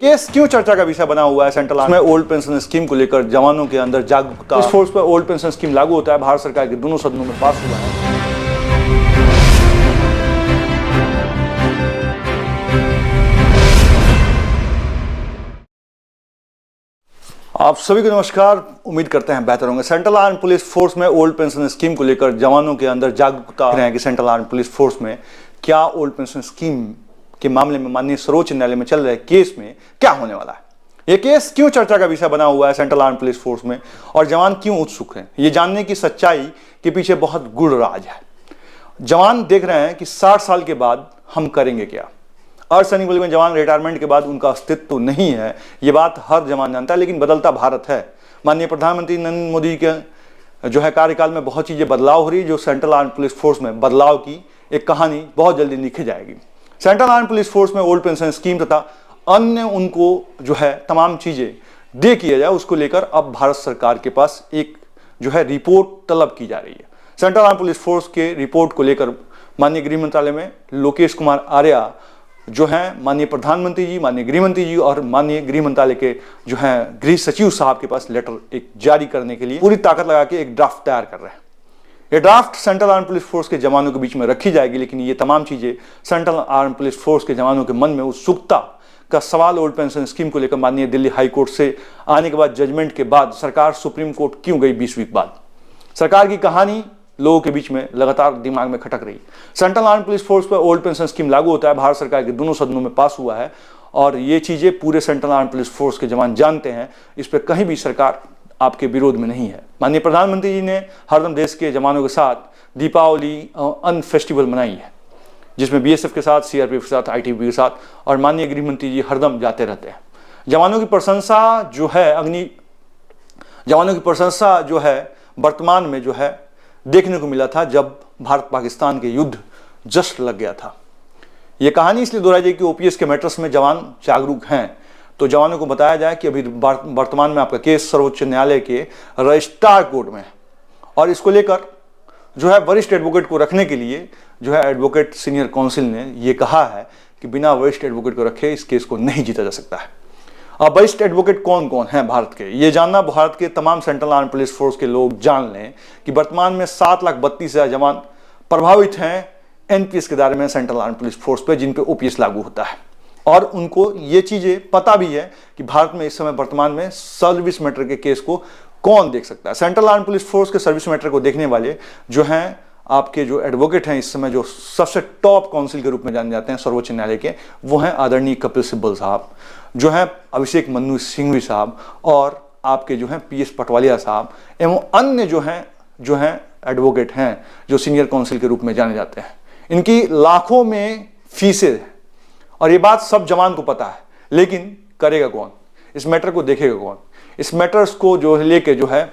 Case क्यों चर्चा का विषय बना हुआ है? सेंट्रल में ओल्ड पेंशन स्कीम को लेकर जवानों के अंदर जागरूकता। इस फोर्स पर ओल्ड पेंशन स्कीम लागू होता है, भारत सरकार के दोनों सदनों में पास हुआ है। आप सभी को नमस्कार, उम्मीद करते हैं बेहतर होंगे। सेंट्रल आर्म पुलिस फोर्स में ओल्ड पेंशन स्कीम को लेकर जवानों के अंदर जागरूकता है कि सेंट्रल आर्म पुलिस फोर्स में क्या ओल्ड पेंशन स्कीम के मामले में माननीय सर्वोच्च न्यायालय में चल रहे केस में क्या होने वाला है। यह केस क्यों चर्चा का विषय बना हुआ है सेंट्रल आर्म पुलिस फोर्स में, और जवान क्यों उत्सुक हैं ये जानने की सच्चाई के पीछे बहुत गूढ़ राज है। जवान देख रहे हैं कि 60 साल के बाद हम करेंगे क्या। अर्धसैनिक बल में जवान रिटायरमेंट के बाद उनका अस्तित्व तो नहीं है, ये बात हर जवान जानता है। लेकिन बदलता भारत है, माननीय प्रधानमंत्री नरेंद्र मोदी के जो है कार्यकाल में बहुत चीजें बदलाव हो रही है, जो सेंट्रल आर्म पुलिस फोर्स में बदलाव की एक कहानी बहुत जल्दी लिखी जाएगी। सेंट्रल आर्म पुलिस फोर्स में ओल्ड पेंशन स्कीम तथा अन्य उनको जो है तमाम चीजें दे किया जाए, उसको लेकर अब भारत सरकार के पास एक जो है रिपोर्ट तलब की जा रही है। सेंट्रल आर्म पुलिस फोर्स के रिपोर्ट को लेकर माननीय गृह मंत्रालय में लोकेश कुमार आर्या जो है माननीय प्रधानमंत्री जी, माननीय गृह मंत्री जी और माननीय गृह मंत्रालय के जो है गृह सचिव साहब के पास लेटर एक जारी करने के लिए पूरी ताकत लगा के एक ड्राफ्ट तैयार कर रहे हैं। ये draft central arm police force के जवानों के बीच में रखी जाएगी, लेकिन ये तमाम चीजें सेंट्रल आर्म पुलिस फोर्स के जवानों के मन में उत्सुकता का सवाल ओल्ड पेंशन स्कीम को लेकर माननीय दिल्ली हाई कोर्ट से आने के बाद जजमेंट के बाद सरकार सुप्रीम कोर्ट क्यों गई 20 वीक बाद। सरकार की कहानी लोगों के बीच में लगातार दिमाग में खटक रही। सेंट्रल आर्म पुलिस फोर्स पर ओल्ड पेंशन स्कीम लागू होता है, भारत सरकार के दोनों सदनों में पास हुआ है, और ये चीजें पूरे सेंट्रल आर्म पुलिस फोर्स के जवान जानते हैं। इस पर कहीं भी सरकार आपके विरोध में नहीं है। माननीय प्रधानमंत्री जी ने हरदम देश के जवानों के साथ दीपावली अन्य फेस्टिवल मनाई है, जिसमें बीएसएफ के साथ, सीआरपीएफ के साथ, आईटीबीपी के साथ, और माननीय गृह मंत्री जी हरदम जाते रहते हैं। जवानों की प्रशंसा जो है वर्तमान में जो है देखने को मिला था जब भारत पाकिस्तान के युद्ध जस्ट लग गया था। यह कहानी इसलिए दोहराई जाए कि ओपीएस के मैटर्स में जवान जागरूक हैं, तो जवानों को बताया जाए कि अभी वर्तमान में आपका केस सर्वोच्च न्यायालय के रजिस्ट्रार कोर्ट में है, और इसको लेकर जो है वरिष्ठ एडवोकेट को रखने के लिए जो है एडवोकेट सीनियर काउंसिल ने यह कहा है कि बिना वरिष्ठ एडवोकेट को रखे इस केस को नहीं जीता जा सकता है। अब वरिष्ठ एडवोकेट कौन कौन है भारत के, ये जानना भारत के तमाम सेंट्रल आर्म पुलिस फोर्स के लोग जान लें कि वर्तमान में 7,32,000 जवान प्रभावित हैं एनपीएस के दायरे में सेंट्रल आर्म पुलिस फोर्स पे, जिन पे ओपीएस लागू होता है। और उनको ये चीजें पता भी है कि भारत में इस समय वर्तमान में सर्विस मैटर के केस को कौन देख सकता है। सेंट्रल आर्म पुलिस फोर्स के सर्विस मैटर को देखने वाले जो हैं आपके जो एडवोकेट हैं इस समय, जो सबसे टॉप काउंसिल के रूप में जाने जाते हैं सर्वोच्च न्यायालय के, वो हैं आदरणीय कपिल सिब्बल साहब, जो हैं अभिषेक मनु सिंघवी साहब, और आपके जो हैं पीएस पटवालिया साहब, एवं अन्य जो हैं एडवोकेट हैं जो सीनियर काउंसिल के रूप में जाने जाते हैं। इनकी लाखों में फीसें हैं, और ये बात सब जवान को पता है, लेकिन करेगा कौन, इस मैटर को देखेगा कौन, इस मैटर्स को जो लेके जो है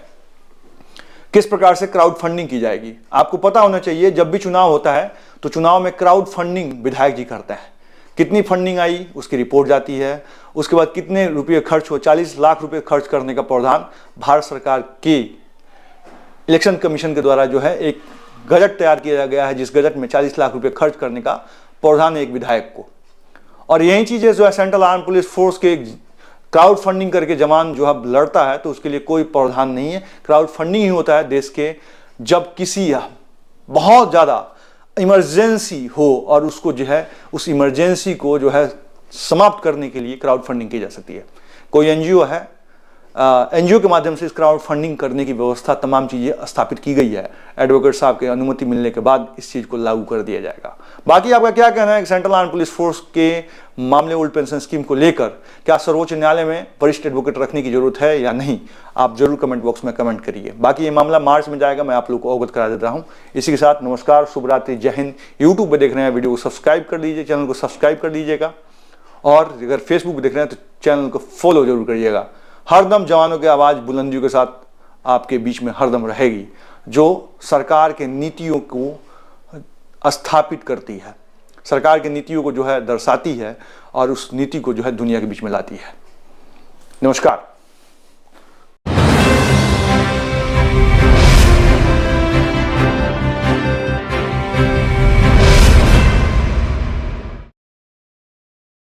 किस प्रकार से क्राउड फंडिंग की जाएगी। आपको पता होना चाहिए, जब भी चुनाव होता है तो चुनाव में क्राउड फंडिंग विधायक जी करते हैं। कितनी फंडिंग आई उसकी रिपोर्ट जाती है, उसके बाद कितने रुपये खर्च हो, 40 लाख रुपए खर्च करने का प्रावधान भारत सरकार के इलेक्शन कमीशन के द्वारा जो है एक गजट तैयार किया गया है, जिस गजट में 40 लाख रुपए खर्च करने का प्रावधान है एक विधायक को। और यही चीजें जो है सेंट्रल आर्म पुलिस फोर्स के क्राउड फंडिंग करके जवान जो है लड़ता है, तो उसके लिए कोई प्रावधान नहीं है। क्राउड फंडिंग ही होता है देश के, जब किसी बहुत ज्यादा इमरजेंसी हो और उसको जो है उस इमरजेंसी को जो है समाप्त करने के लिए क्राउड फंडिंग की जा सकती है। कोई एनजीओ है, एनजीओ के माध्यम से इस क्राउड फंडिंग करने की व्यवस्था तमाम चीजें स्थापित की गई है। एडवोकेट साहब की अनुमति मिलने के बाद इस चीज को लागू कर दिया जाएगा। बाकी आपका क्या कहना है सेंट्रल आर्म पुलिस फोर्स के मामले ओल्ड पेंशन स्कीम को लेकर, क्या सर्वोच्च न्यायालय में वरिष्ठ एडवोकेट रखने की जरूरत है या नहीं? आप जरूर कमेंट बॉक्स में कमेंट करिए। बाकी ये मामला मार्च में जाएगा, मैं आप लोग को अवगत करा देता हूँ। इसी के साथ नमस्कार, शुभ रात्रि, जय हिंद। यूट्यूब पर देख रहे हैं वीडियो को सब्सक्राइब कर लीजिए, चैनल को सब्सक्राइब कर लीजिएगा, और अगर फेसबुक पर देख रहे हैं तो चैनल को फॉलो जरूर करिएगा। हरदम जवानों की आवाज बुलंदियों के साथ आपके बीच में हरदम रहेगी, जो सरकार के नीतियों को स्थापित करती है, सरकार की नीतियों को जो है दर्शाती है, और उस नीति को जो है दुनिया के बीच में लाती है। नमस्कार।